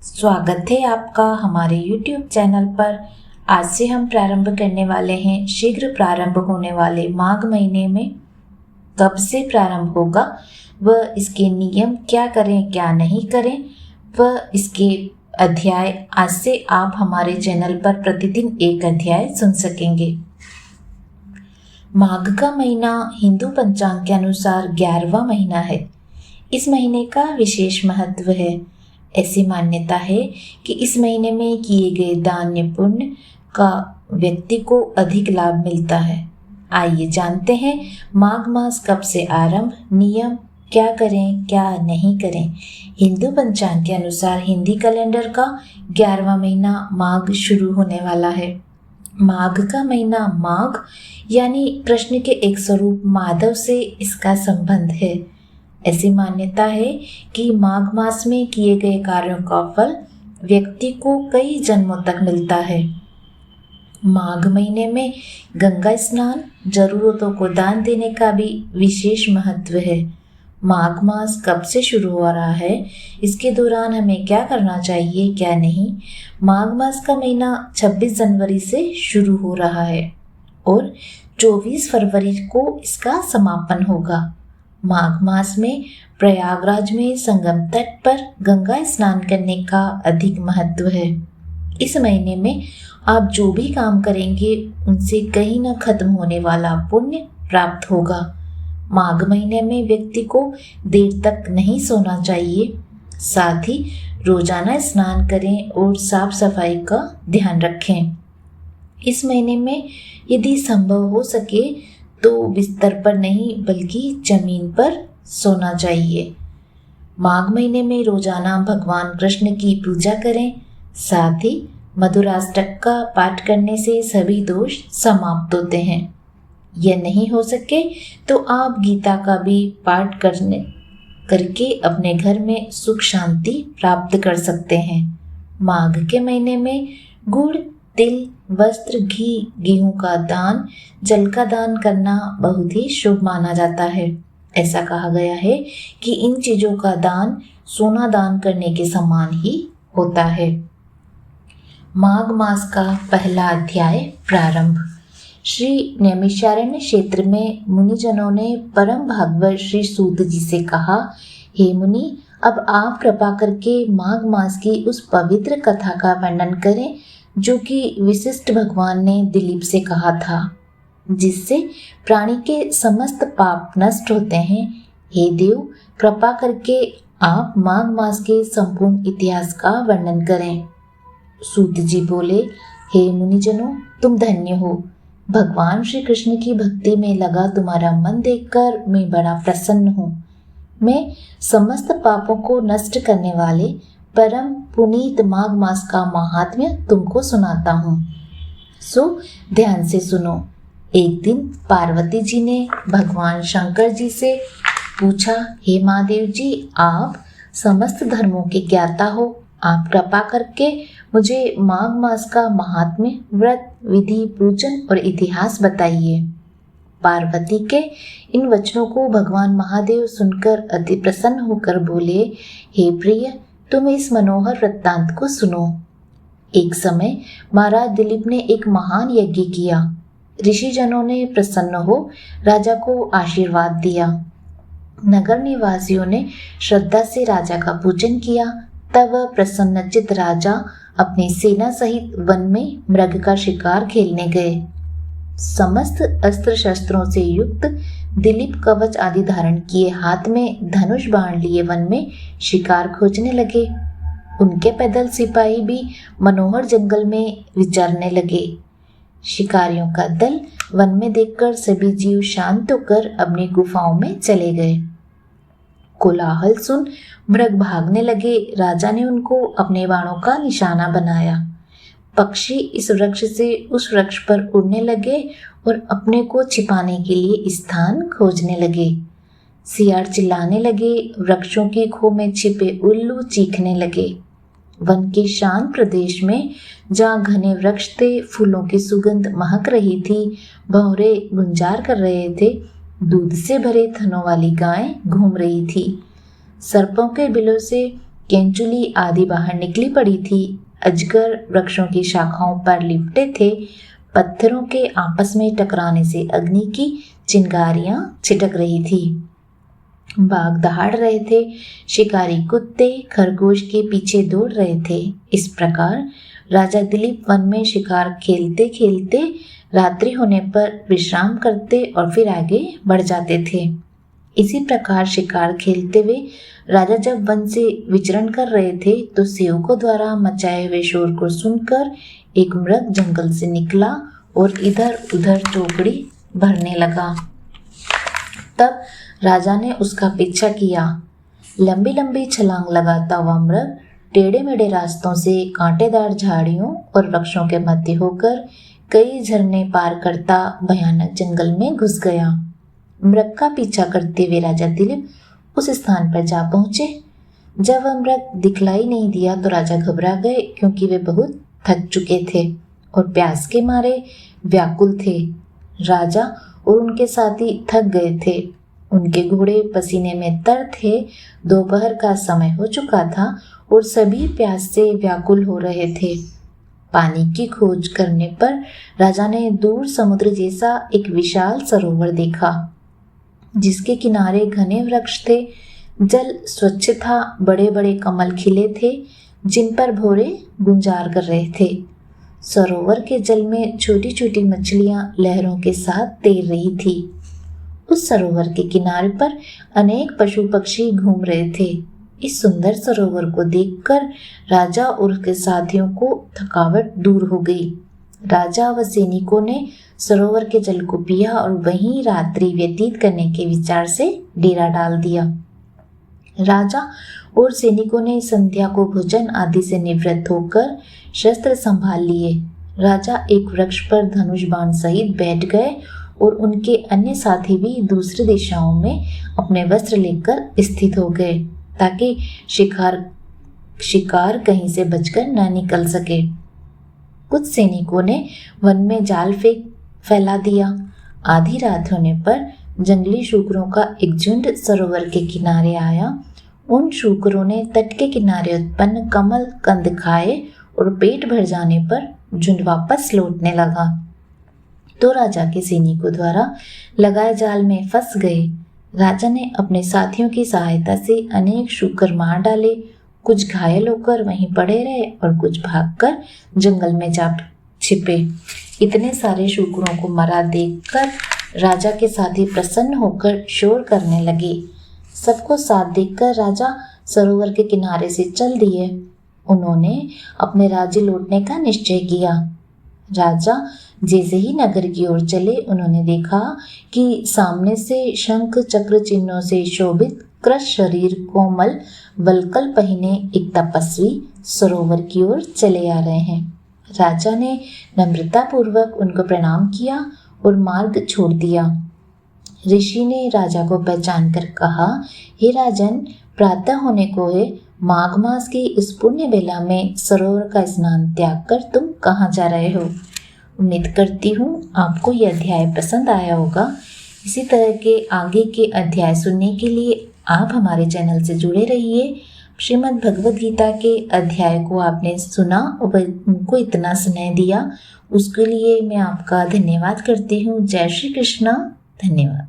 स्वागत है आपका हमारे YouTube चैनल पर। आज से हम प्रारंभ करने वाले हैं शीघ्र प्रारंभ होने वाले माघ महीने में कब से प्रारंभ होगा, वह इसके नियम क्या करें क्या नहीं करें, वह इसके अध्याय आज से आप हमारे चैनल पर प्रतिदिन एक अध्याय सुन सकेंगे। माघ का महीना हिंदू पंचांग के अनुसार 11वां महीना है। इस महीने का विशेष महत्व है। ऐसी मान्यता है कि इस महीने में किए गए दान या पुण्य का व्यक्ति को अधिक लाभ मिलता है। आइए जानते हैं माघ मास कब से आरंभ, नियम क्या करें क्या नहीं करें। हिंदू पंचांग के अनुसार हिंदी कैलेंडर का 11वां महीना माघ शुरू होने वाला है। माघ का महीना माघ यानी कृष्ण के एक स्वरूप माधव से इसका संबंध है। ऐसी मान्यता है कि माघ मास में किए गए कार्यों का फल व्यक्ति को कई जन्मों तक मिलता है। माघ महीने में गंगा स्नान, जरूरतों को दान देने का भी विशेष महत्व है। माघ मास कब से शुरू हो रहा है, इसके दौरान हमें क्या करना चाहिए क्या नहीं। माघ मास का महीना 26 जनवरी से शुरू हो रहा है और 24 फरवरी को इसका समापन होगा। माघ मास में प्रयागराज में संगम तट पर गंगा स्नान करने का अधिक महत्व है। इस महीने में आप जो भी काम करेंगे उनसे कहीं न खत्म होने वाला पुण्य प्राप्त होगा। माघ महीने में व्यक्ति को देर तक नहीं सोना चाहिए। साथ ही रोजाना स्नान करें और साफ सफाई का ध्यान रखें। इस महीने में यदि संभव हो सके तो बिस्तर पर नहीं बल्कि जमीन पर सोना चाहिए। माघ महीने में रोजाना भगवान कृष्ण की पूजा करें। साथ ही मधुराष्टक का पाठ करने से सभी दोष समाप्त होते हैं। यह नहीं हो सके तो आप गीता का भी पाठ करके अपने घर में सुख शांति प्राप्त कर सकते हैं। माघ के महीने में गुड़, तिल, वस्त्र, घी, गेहूं का दान, जल का दान करना बहुत ही शुभ माना जाता है। ऐसा कहा गया है कि इन चीजों का दान सोना दान करने के समान ही होता है। माघ मास का पहला अध्याय प्रारंभ। श्री नैमिषारण्य क्षेत्र में मुनिजनों ने परम भागवत श्री सूत जी से कहा, हे मुनि, अब आप कृपा करके माघ मास की उस पवित्र कथा का वर्णन करें जो कि विशिष्ट भगवान ने दिलीप से कहा था, जिससे प्राणी के समस्त पाप नष्ट होते हैं। हे देव, कृपा करके आप माघ मास के संपूर्ण इतिहास का वर्णन करें। सूत जी बोले, हे मुनिजनों, तुम धन्य हो। भगवान श्री कृष्ण की भक्ति में लगा तुम्हारा मन देखकर मैं बड़ा प्रसन्न हूँ। मैं समस्त पापों को नष्ट करने वाले परम पुनीत माघ मास का महात्म्य तुमको सुनाता हूँ। सो ध्यान से सुनो। एक दिन पार्वती जी ने भगवान शंकर जी से पूछा, हे महादेव जी, आप समस्त धर्मों के ज्ञाता हो, आप कृपा करके मुझे माघ मास का महात्म्य, व्रत, विधि, पूजन और इतिहास बताइए। पार्वती के इन वचनों को भगवान महादेव सुनकर अति प्रसन्न होकर बोले, हे प्रिय, तुम इस मनोहर वृत्तांत को सुनो। एक समय महाराज दिलीप ने एक महान यज्ञ किया। ऋषिजनों ने प्रसन्न हो राजा को आशीर्वाद दिया। नगर निवासियों ने श्रद्धा से राजा का पूजन किया। तब वह प्रसन्नचित्त राजा अपनी सेना सहित वन में मृग का शिकार खेलने गए। समस्त अस्त्र शस्त्रों से युक्त दिलीप कवच आदि धारण किए, हाथ में धनुष बाण लिए वन में शिकार खोजने लगे। उनके पैदल सिपाही भी मनोहर जंगल में विचरने लगे। शिकारियों का दल वन में देखकर सभी जीव शांत होकर अपनी गुफाओं में चले गए। कोलाहल सुन मृग भागने लगे। राजा ने उनको अपने बाणों का निशाना बनाया। पक्षी इस वृक्ष से उस वृक्ष पर उड़ने लगे और अपने को छिपाने के लिए स्थान खोजने लगे। सियार चिल्लाने लगे। वृक्षों की खो में छिपे उल्लू चीखने लगे। वन के शांत प्रदेश में जहाँ घने वृक्ष थे, फूलों की सुगंध महक रही थी, भंवरे गुंजार कर रहे थे, दूध से भरे थनों वाली गायें घूम रही थी। सर्पों के बिलों से केंचुली आदि बाहर निकली पड़ी थी। अजगर वृक्षों की शाखाओं पर लिपटे थे। पत्थरों के आपस में टकराने से अग्नि की चिंगारियां छिटक रही थी। बाघ दहाड़ रहे थे। शिकारी कुत्ते खरगोश के पीछे दौड़ रहे थे। इस प्रकार राजा दिलीप वन में शिकार खेलते खेलते रात्रि होने पर विश्राम करते और फिर आगे बढ़ जाते थे। इसी प्रकार शिकार खेलते हुए राजा जब वन से विचरण कर रहे थे तो सेवकों द्वारा मचाए हुए शोर को सुनकर एक मृग जंगल से निकला और इधर उधर चौकड़ी भरने लगा। तब राजा ने उसका पीछा किया। लंबी लंबी छलांग लगाता हुआ मृग टेढ़े मेढ़े रास्तों से कांटेदार झाड़ियों और वृक्षों के मध्य होकर कई झरने पार करता भयानक जंगल में घुस गया। मृग का पीछा करते हुए राजा दिलीप उस स्थान पर जा पहुंचे। जब वह मृग दिखलाई नहीं दिया तो राजा घबरा गए, क्योंकि वे बहुत थक चुके थे और प्यास के मारे व्याकुल थे। राजा और उनके साथी थक गए थे। उनके घोड़े पसीने में तर थे। दोपहर का समय हो चुका था और सभी प्यास से व्याकुल हो रहे थे। पानी की खोज करने पर राजा ने दूर समुद्र जैसा एक विशाल सरोवर देखा, जिसके किनारे घने वृक्ष थे। जल स्वच्छ था। बड़े बड़े कमल खिले थे, जिन पर भौरे गुंजार कर रहे थे। सरोवर के जल में छोटी छोटी मछलियां लहरों के साथ तैर रही थी। उस सरोवर के किनारे पर अनेक पशु पक्षी घूम रहे थे। इस सुंदर सरोवर को देखकर राजा और उसके साथियों को थकावट दूर हो गई। राजा व सैनिकों ने सरोवर के जल को पिया और वहीं रात्रि व्यतीत करने के विचार से डेरा डाल दिया। राजा और सैनिकों ने संध्या को भोजन आदि से निवृत्त होकर शस्त्र संभाल लिए। राजा एक वृक्ष पर धनुष बाण सहित बैठ गए और उनके अन्य साथी भी दूसरी दिशाओं में अपने वस्त्र लेकर स्थित हो गए, ताकि शिकार कहीं से बचकर न निकल सके। कुछ सैनिकों ने वन में जाल फैला दिया। आधी रात होने पर जंगली शूकरों का एक झुंड सरोवर के किनारे आया। उन शूकरों ने तट के किनारे उत्पन्न कमल कंद खाए और पेट भर जाने पर झुंड वापस लौटने लगा तो राजा के सैनिकों द्वारा लगाए जाल में फंस गए। राजा ने अपने साथियों की सहायता से अनेक शूकर मार डाले। कुछ घायल होकर वहीं पड़े रहे और कुछ भागकर जंगल में जा छिपे। इतने सारे शूकरों को मरा देखकर राजा के साथी प्रसन्न होकर शोर करने लगे। सबको साथ देखकर राजा सरोवर के किनारे से चल दिए। उन्होंने अपने राज्य लौटने का निश्चय किया। राजा जैसे ही नगर की ओर चले, उन्होंने देखा कि सामने से शंख चक्र चिन्हों से शोभित कृश शरीर कोमल वल्कल पहने एक तपस्वी सरोवर की ओर चले आ रहे हैं। राजा ने नम्रता पूर्वक उनको प्रणाम किया और मार्ग छोड़ दिया। ऋषि ने राजा को पहचान कर कहा, हे राजन, प्रातः होने को है। माघ मास की इस पुण्य बेला में सरोवर का स्नान त्याग कर तुम कहाँ जा रहे हो? उम्मीद करती हूँ आपको यह अध्याय पसंद आया होगा। इसी तरह के आगे के अध्याय सुनने के लिए आप हमारे चैनल से जुड़े रहिए। श्रीमद् भगवद गीता के अध्याय को आपने सुना और उनको इतना स्नेह दिया, उसके लिए मैं आपका धन्यवाद करती हूँ। जय श्री कृष्ण। धन्यवाद।